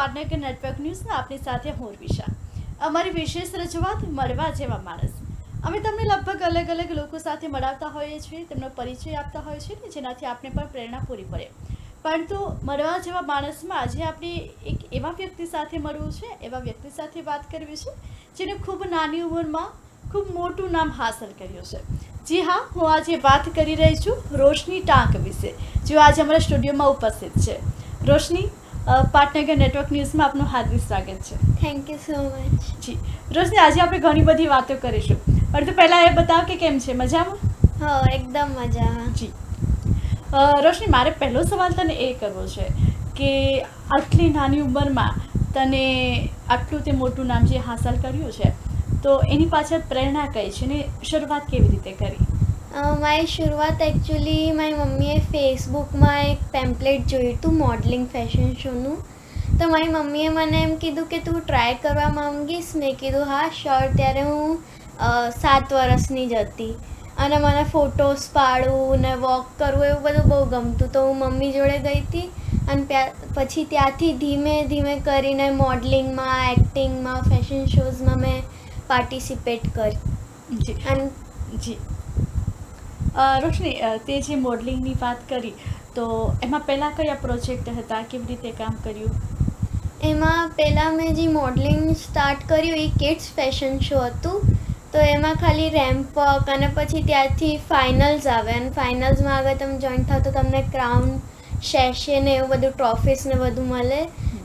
પાટનગર નેટવર્ક ન્યૂઝમાં આપની સાથે હું ઉર્વિશા. અમારી વિશેષ રજૂઆત મળવા જેવા માણસ. અમે તમને લગભગ અલગ અલગ લોકો સાથે મળાવતા હોઈએ છીએ, તેમનો પરિચય આપતા હોઈએ છીએ ને જેનાથી આપને પણ પ્રેરણા પૂરી પડે. પરંતુ મળવા જેવા માણસમાં આજે આપણે એક એવા વ્યક્તિ સાથે મળવું છે, એવા વ્યક્તિ સાથે વાત કરવી છે જેને ખૂબ નાની ઉંમરમાં ખૂબ મોટું નામ હાંસલ કર્યું છે. જી હા, હું આજે વાત કરી રહી છું રોશની ટાંક વિશે, જેઓ આજે અમારા સ્ટુડિયોમાં ઉપસ્થિત છે. રોશની, પાટનગર નેટવર્ક ન્યૂઝમાં આપનું હાર્દિક સ્વાગત છે. Thank you so much. જી રોશની, આજે આપણે ઘણી બધી વાતો કરીશું, પરંતુ પહેલાં એ બતાવ કે કેમ છે, મજામાં? હા, એકદમ મજામાં. જી રોશની, મારે પહેલો સવાલ તને એ કરવો છે કે આટલી નાની ઉંમરમાં તને આટલું તે મોટું નામ જે હાંસલ કર્યું છે, તો એની પાછળ પ્રેરણા કઈ છે ને શરૂઆત કેવી રીતે કરી? મારી શરૂઆત એકચ્યુઅલી મારી મમ્મીએ ફેસબુકમાં એક પેમ્પલેટ જોયું હતું મોડલિંગ ફેશન શોનું. તો મારી મમ્મીએ મને એમ કીધું કે તું ટ્રાય કરવા માંગીશ. મેં કીધું હા શ્યોર. ત્યારે હું 7 વર્ષની જ હતી અને મને ફોટોસ પાડવું ને વોક કરવું એવું બધું બહુ ગમતું. તો હું મમ્મી જોડે ગઈ હતી અને પછી ત્યાંથી ધીમે ધીમે કરીને મોડલિંગમાં, એક્ટિંગમાં, ફેશન શોઝમાં મેં પાર્ટિસિપેટ કરી. જી અને જી રોશની, તે જે મોડલિંગની વાત કરી, તો એમાં પહેલાં કયા પ્રોજેક્ટ હતા, કેવી રીતે કામ કર્યું? એમાં પહેલાં મેં જે મોડલિંગ સ્ટાર્ટ કર્યું એ કિડ્સ ફેશન શો હતું. તો એમાં ખાલી રેમ્પ વોક અને પછી ત્યાંથી ફાઇનલ્સ આવે અને ફાઇનલ્સમાં આગળ તમે જોઈન થાવ તો તમને ક્રાઉન, શેશે ને એવું બધું ટ્રોફીસ ને બધું મળે.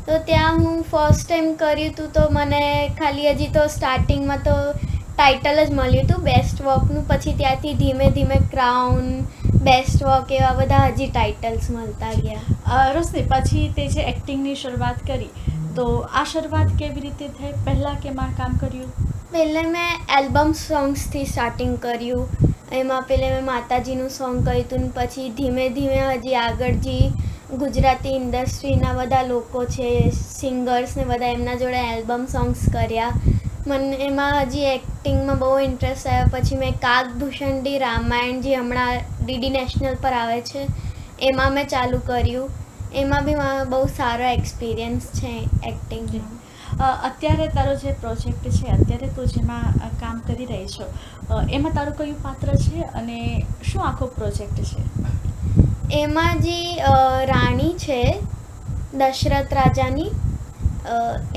તો ત્યાં હું ફર્સ્ટ ટાઈમ કર્યું હતું. તો મને ખાલી હજી તો સ્ટાર્ટિંગમાં તો ટાઇટલ જ મળ્યું હતું બેસ્ટ વોકનું. પછી ત્યાંથી ધીમે ધીમે ક્રાઉન, બેસ્ટ વોક એવા બધા હજી ટાઇટલ્સ મળતા ગયા. રોશની, પછી તે જે એક્ટિંગની શરૂઆત કરી, તો આ શરૂઆત કેવી રીતે થઈ? પહેલાં કેમાં કામ કર્યું? પહેલાં મેં એલ્બમ સોંગ્સથી સ્ટાર્ટિંગ કર્યું. એમાં પહેલાં મેં માતાજીનું સોંગ કર્યું હતું. પછી ધીમે ધીમે હજી આગળ જે ગુજરાતી ઇન્ડસ્ટ્રીના બધા લોકો છે, સિંગર્સ ને બધા, એમના જોડે એલ્બમ સોંગ્સ કર્યા. મને એમાં હજી એક્ટિંગમાં બહુ ઇન્ટરેસ્ટ આવ્યો. પછી મેં કાગભૂષણડી રામાયણ, જે હમણાં ડીડી નેશનલ પર આવે છે, એમાં મેં ચાલુ કર્યું. એમાં બી મારો બહુ સારો એક્સપિરિયન્સ છે એક્ટિંગમાં. અત્યારે તારો જે પ્રોજેક્ટ છે, અત્યારે તું જેમાં કામ કરી રહી છો, એમાં તારું કયું પાત્ર છે અને શું આખો પ્રોજેક્ટ છે? એમાં જે રાણી છે દશરથ રાજાની,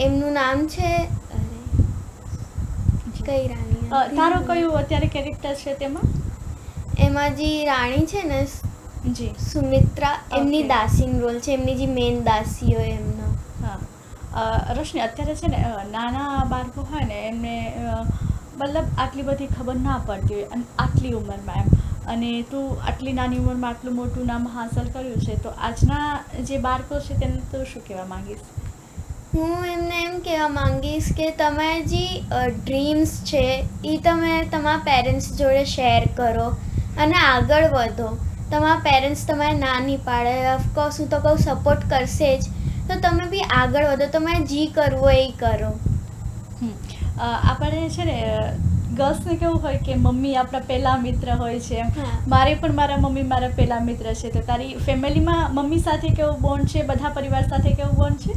એમનું નામ છે કઈ રાણી, તારો કયું અત્યારે કેરેક્ટર છે તેમાં? એમાં જે રાણી છે ને જી, સુમિત્રા, એમની Okay. દાસીનો રોલ છે. એમની જે મેન દાસી હોય એમનો. હા રોશની, અત્યારે છે ને નાના બાળકો હોય ને એમને મતલબ આટલી બધી ખબર ના પડતી હોય અને આટલી ઉંમરમાં એમ, અને તું આટલી નાની ઉંમરમાં આટલું મોટું નામ હાંસલ કર્યું છે, તો આજના જે બાળકો છે તેને તું શું કહેવા માંગીશ? હું એમને એમ કહેવા માંગીશ કે તમારા જે ડ્રીમ્સ છે એ તમે તમારા પેરેન્ટ્સ જોડે શેર કરો અને આગળ વધો. તમારા પેરેન્ટ્સ તમારે ના નહીં પાડે, ઓફકોર્સ હું તો કહું સપોર્ટ કરશે જ. તો તમે બી આગળ વધો, તમારે જી કરવું હોય એ કરો. આપણે છે ને ગર્લ્સને કેવું હોય કે મમ્મી આપણા પહેલા મિત્ર હોય છે એમ. હા. મારે પણ મારા મમ્મી મારા પહેલા મિત્ર છે. તો તારી ફેમિલીમાં મમ્મી સાથે કેવો બોન્ડ છે, બધા પરિવાર સાથે કેવો બોન્ડ છે?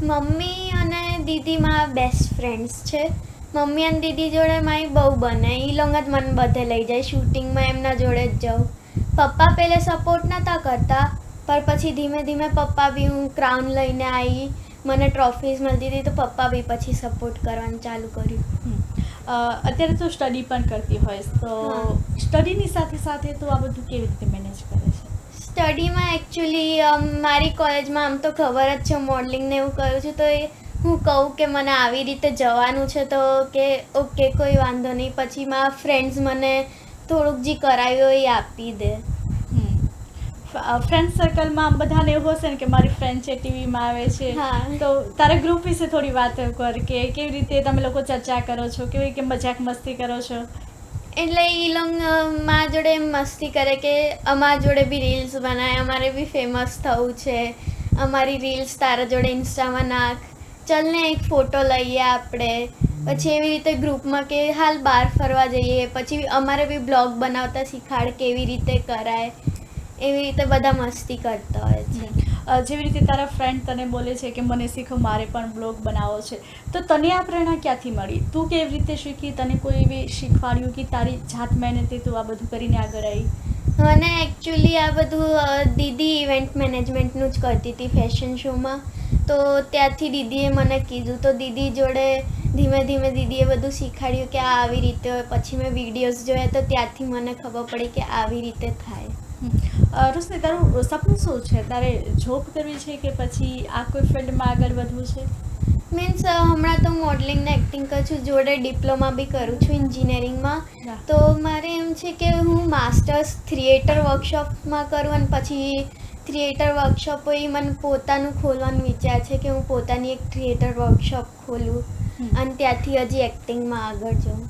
મમ્મી અને દીદી મારા બેસ્ટ ફ્રેન્ડ્સ છે. મમ્મી અને દીદી જોડે મારી બહુ બને. એ લોકો જ મને બધે લઈ જાય. શૂટિંગમાં એમના જોડે જ જાઉં. પપ્પા પહેલે સપોર્ટ નહોતા કરતા, પણ પછી ધીમે ધીમે પપ્પા બી, હું ક્રાઉન લઈને આવી, મને ટ્રોફીઝ મળતી હતી, તો પપ્પા બી પછી સપોર્ટ કરવાનું ચાલુ કર્યું. અત્યારે તું સ્ટડી પણ કરતી હોઈશ, તો હા. સ્ટડીની સાથે સાથે તું આ બધું કેવી રીતે મેનેજ કરે છે? સ્ટડીમાં એકચ્યુઅલી મારી કોલેજમાં આમ તો ખબર જ છે મોડલિંગને એવું કરું છું. તો એ હું કહું કે મને આવી રીતે જવાનું છે તો કે ઓકે, કોઈ વાંધો નહીં. પછી મારા ફ્રેન્ડ્સ મને થોડુંક જે કરાવ્યું હોય એ આપી દે. ફ્રેન્ડ સર્કલમાં બધાને એવું હશે ને કે મારી ફ્રેન્ડ છે ટીવીમાં આવે છે, હા. તો તારા ગ્રુપ વિશે થોડી વાત કર કે કેવી રીતે તમે લોકો ચર્ચા કરો છો, કેવી રીતે મજાક મસ્તી કરો છો? એટલે એ લોકો મારા જોડે એમ મસ્તી કરે કે અમારા જોડે બી રીલ્સ બનાવે, અમારે બી ફેમસ થવું છે, અમારી રીલ્સ તારા જોડે ઇન્સ્ટામાં નાખ, ચલ ને એક ફોટો લઈએ આપણે. પછી એવી રીતે ગ્રુપમાં કે હાલ બહાર ફરવા જઈએ. પછી અમારે બી બ્લોગ બનાવતા શીખાડ કેવી રીતે કરાય. એવી રીતે બધા મસ્તી કરતા હોય છે. જેવી રીતે તારા ફ્રેન્ડ તને બોલે છે કે મને શીખો, મારે પણ બ્લોગ બનાવવો છે, તો તને આ પ્રેરણા ક્યાંથી મળી? તું કેવી રીતે શીખી? તને કોઈ એવી શીખવાડ્યું કે તારી જાત મહેનતે તું આ બધું કરીને આગળ આવી? મને એકચ્યુઅલી આ બધું દીદી ઇવેન્ટ મેનેજમેન્ટનું જ કરતી હતી ફેશન શોમાં, તો ત્યાંથી દીદીએ મને કીધું, તો દીદી જોડે ધીમે ધીમે દીદીએ બધું શીખવાડ્યું કે આ આવી રીતે હોય. પછી મેં વિડીયોઝ જોયા તો ત્યાંથી મને ખબર પડી કે આવી રીતે થાય. રોશની, તારું સપનું શું છે? તારે જોબ કરવી છે કે પછી આ કોઈ ફિલ્ડમાં આગળ વધવું છે? મીન્સ હમણાં તો મોડલિંગ ને એક્ટિંગ કરું છું, જોડે ડિપ્લોમા બી કરું છું એન્જિનિયરિંગમાં. તો મારે એમ છે કે હું માસ્ટર્સ થિયેટર વર્કશોપમાં કરું અને પછી થિયેટર વર્કશોપ હોય મને પોતાનું ખોલવાનું વિચાર છે કે હું પોતાની એક થિયેટર વર્કશોપ ખોલું અને ત્યાંથી હજી એક્ટિંગમાં આગળ જાઉં.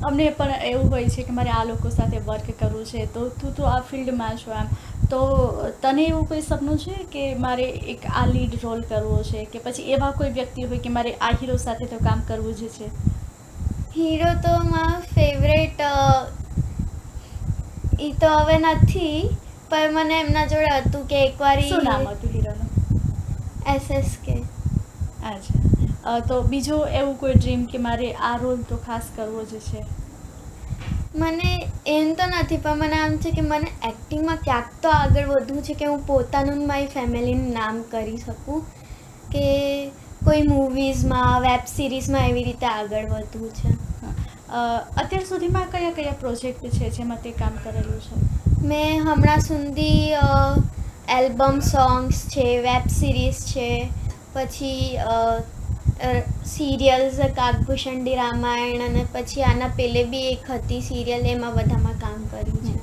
અમને પણ એવું હોય છે કે મારે આ લોકો સાથે વર્ક કરવું છે, તો તું આ ફિલ્ડમાં છો એમ, તો તને એવું કોઈ સપનું છે કે મારે એક આ લીડ રોલ કરવો છે, કે પછી એવા કોઈ વ્યક્તિ હોય કે મારે આ હીરો સાથે તો કામ કરવું જ છે? હીરો તો મારો ફેવરેટ એ તો હવે નથી, પણ મને એમના જોડે હતું કે એકવાર શું નામ હતું હીરોનું? SSK. અચ્છા, તો બીજો એવું કોઈ ડ્રીમ કે મારે આ રોલ તો ખાસ કરવો જ છે? મને એમ તો નથી, પણ મને આમ છે કે મને એક્ટિંગમાં ક્યાંક તો આગળ વધવું છે કે હું પોતાનું મારી ફેમિલીનું નામ કરી શકું, કે કોઈ મૂવીઝમાં, વેબ સિરીઝમાં એવી રીતે આગળ વધવું છે. અત્યાર સુધીમાં કયા કયા પ્રોજેક્ટ છે જેમાં તે કામ કરેલું છે? મેં હમણાં સુધી એલ્બમ સોંગ્સ છે, વેબ સિરીઝ છે, પછી સિરિયલ્સ કાકભૂષણડી રામાયણ, અને પછી આના પહેલે બી એક હતી સિરિયલ, એમાં બધામાં કામ કર્યું છે.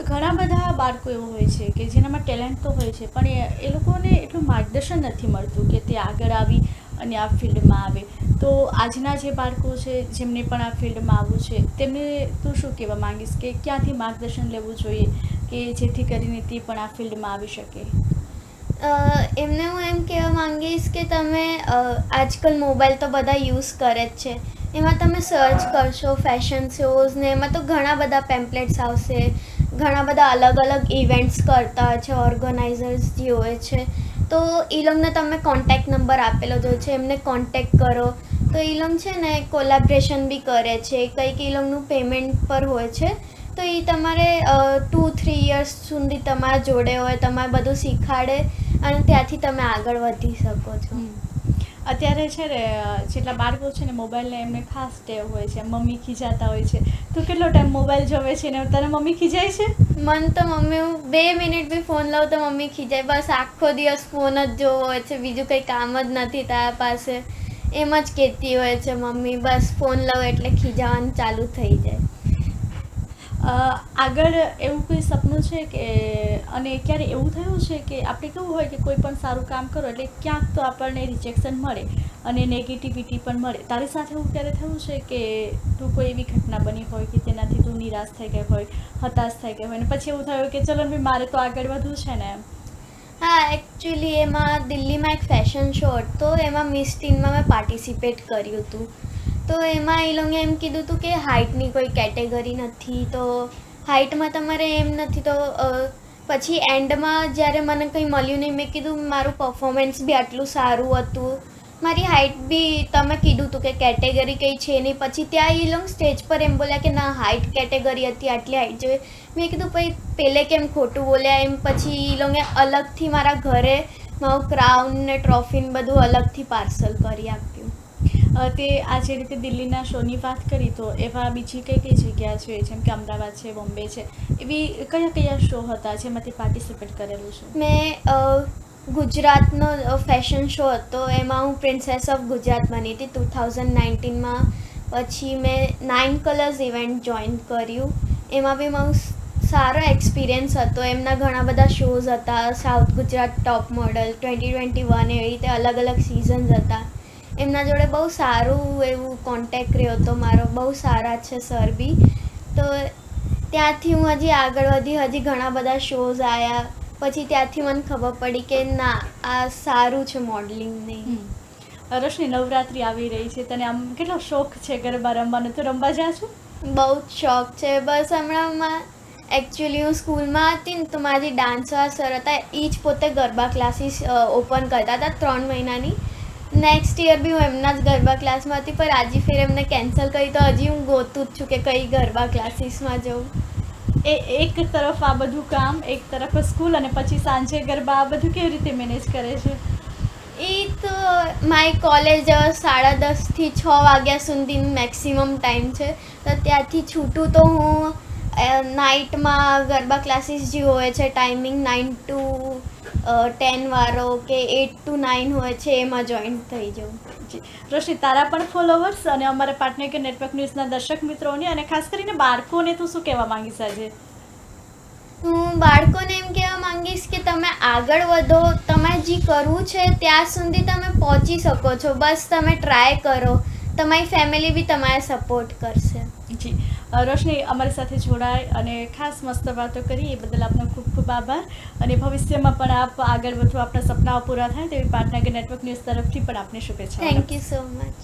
ઘણા બધા બાળકો એવું હોય છે કે જેનામાં ટેલેન્ટ તો હોય છે, પણ એ લોકોને એટલું માર્ગદર્શન નથી મળતું કે તે આગળ આવી અને આ ફિલ્ડમાં આવે. તો આજના જે બાળકો છે જેમને પણ આ ફિલ્ડમાં આવવું છે, તેમને તું શું કહેવા માંગીશ કે ક્યાંથી માર્ગદર્શન લેવું જોઈએ કે જેથી કરીને તે પણ આ ફિલ્ડમાં આવી શકે? એમને હું એમ કહેવા માંગીશ કે તમે આજકાલ મોબાઈલ તો બધા યુઝ કરે જ છે, એમાં તમે સર્ચ કરશો ફેશન શોઝ ને એમાં તો ઘણા બધા પેમ્પલેટ્સ આવશે, ઘણા બધા અલગ અલગ ઇવેન્ટ્સ કરતા હોય છે, ઓર્ગેનાઇઝર્સ જે હોય છે, તો એ લોકોને તમે કોન્ટેક્ટ નંબર આપેલો જ હોય છે, એમને કોન્ટેક્ટ કરો તો એ લોકો છે ને કોલેબરેશન બી કરે છે, કંઈક એ લોકોનું પેમેન્ટ પર હોય છે, તો એ તમારે 2-3 years સુધી તમારા જોડે હોય, તમારે બધું શીખવાડે અને ત્યાંથી તમે આગળ વધી શકો છો. અત્યારે છે ને જેટલા બાળકો છે ને મોબાઈલને એમને ખાસ ટેવ હોય છે, મમ્મી ખીજાતા હોય છે, તો કેટલો ટાઈમ મોબાઈલ જોવે છે ને તને મમ્મી ખીજાય છે? મને તો મમ્મી, હું 2 મિનિટ બી ફોન લઉં તો મમ્મી ખીજાય, બસ આખો દિવસ ફોન જ જોવો હોય છે, બીજું કંઈ કામ જ નથી તારા પાસે, એમ જ કહેતી હોય છે મમ્મી, બસ ફોન લઉં એટલે ખીજાવાનું ચાલુ થઈ જાય. આગળ એવું કોઈ સપનું છે કે, અને ક્યારે એવું થયું છે કે આપણે કેવું હોય કે કોઈ પણ સારું કામ કરો એટલે ક્યાંક તો આપણને રિજેક્શન મળે અને નેગેટિવિટી પણ મળે, તારી સાથે એવું ક્યારે થયું છે કે તું કોઈ એવી ઘટના બની હોય કે તેનાથી તું નિરાશ થઈ ગઈ હોય, હતાશ થઈ ગઈ હોય, અને પછી એવું થયું કે ચલો ભાઈ મારે તો આગળ વધવું છે ને એમ? હા, એકચ્યુઅલી એમાં દિલ્હીમાં એક ફેશન શો હતો, એમાં મિસ ટીનમાં મેં પાર્ટિસિપેટ કર્યું હતું. તો એમાં એ લોકોએ એમ કીધું હતું કે હાઇટની કોઈ કેટેગરી નથી, તો હાઇટમાં તમારે એમ નથી, તો પછી એન્ડમાં જ્યારે મને કંઈ મળ્યું નહીં, મેં કીધું મારું પરફોર્મન્સ બી આટલું સારું હતું, મારી હાઇટ બી તમે કીધું હતું કે કેટેગરી કંઈ છે નહીં, પછી ત્યાં એ લોકો સ્ટેજ પર એમ બોલ્યા કે ના હાઇટ કેટેગરી હતી, આટલી હાઇટ જોઈએ. મેં કીધું ભાઈ પહેલે કેમ ખોટું બોલ્યા એમ, પછી એ લોકોએ અલગથી મારા ઘરે મારું ક્રાઉન ને ટ્રોફીને બધું અલગથી પાર્સલ કરી આપ્યું. તે આ જે રીતે દિલ્હીના શોની વાત કરી, તો એવા બીજી કઈ કઈ જગ્યા છે જેમ કે અમદાવાદ છે, બોમ્બે છે, એવી કયા કયા શો હતા જેમાં તે પાર્ટિસિપેટ કરેલું છે? મેં ગુજરાતનો ફેશન શો હતો, એમાં હું પ્રિન્સેસ ઓફ ગુજરાત બની હતી 2019માં. પછી મેં 9 કલર્સ ઇવેન્ટ જોઈન કર્યું, એમાં બી મારું સારો એક્સપિરિયન્સ હતો. એમના ઘણા બધા શોઝ હતા, સાઉથ ગુજરાત ટોપ મોડલ 2021, એવી રીતે અલગ અલગ સિઝન્સ હતા. એમના જોડે બહુ સારું એવું કોન્ટેક્ટ રહ્યો હતો મારો, બહુ સારા છે સર બી. તો ત્યાંથી હું હજી આગળ વધી, હજી ઘણા બધા શોઝ આવ્યા, પછી ત્યાંથી મને ખબર પડી કે ના આ સારું છે મોડલિંગ નહીં. રોશની, નવરાત્રિ આવી રહી છે, તને આમ કેટલો શોખ છે ગરબા રમવાનો? તો રમવા જા છું? બહુ જ શોખ છે, બસ હમણાં એકચ્યુઅલી હું સ્કૂલમાં હતી ને તો મારી ડાન્સવાળા સર હતા એ જ પોતે ગરબા ક્લાસીસ ઓપન કરતા હતા 3 મહિનાની. નેક્સ્ટ યર બી હું એમના જ ગરબા ક્લાસમાં હતી, પણ આજે ફેર એમને કેન્સલ કરી તો હજી હું ગોતું જ છું કે કઈ ગરબા ક્લાસીસમાં જઉં. એક તરફ આ બધું કામ, એક તરફ સ્કૂલ, અને પછી સાંજે ગરબા, આ બધું કેવી રીતે મેનેજ કરે છે? એ તો મારી કોલેજ 10:30 થી 6 વાગ્યા સુધી મેક્સિમમ ટાઈમ છે, તો ત્યાંથી છૂટું તો હું નાઇટમાં ગરબા ક્લાસીસ જે હોય છે ટાઈમિંગ 9 to 10 વાળો કે 8 to 9 હોય છે એમાં જોઈન થઈ જાઉં. જી રોશની, તારા પણ ફોલોવર્સ અને અમારા પાટનગર કે નેટવર્ક ન્યૂઝના દર્શક મિત્રોને અને ખાસ કરીને બાળકોને તું શું કહેવા માંગીશ આજે? હું બાળકોને એમ કહેવા માંગીશ કે તમે આગળ વધો, તમારે જે કરવું છે ત્યાં સુધી તમે પહોંચી શકો છો, બસ તમે ટ્રાય કરો, તમારી ફેમિલી બી તમારે સપોર્ટ કરશે. જી રોશની, અમારી સાથે જોડાય અને ખાસ મસ્ત વાતો કરી એ બદલ આપનો ખૂબ ખૂબ આભાર, અને ભવિષ્યમાં પણ આપ આગળ વધો, આપણા સપનાઓ પૂરા થાય તેવી પાટનગર નેટવર્ક ન્યૂઝ તરફથી પણ આપને શુભેચ્છાઓ. Thank you so much.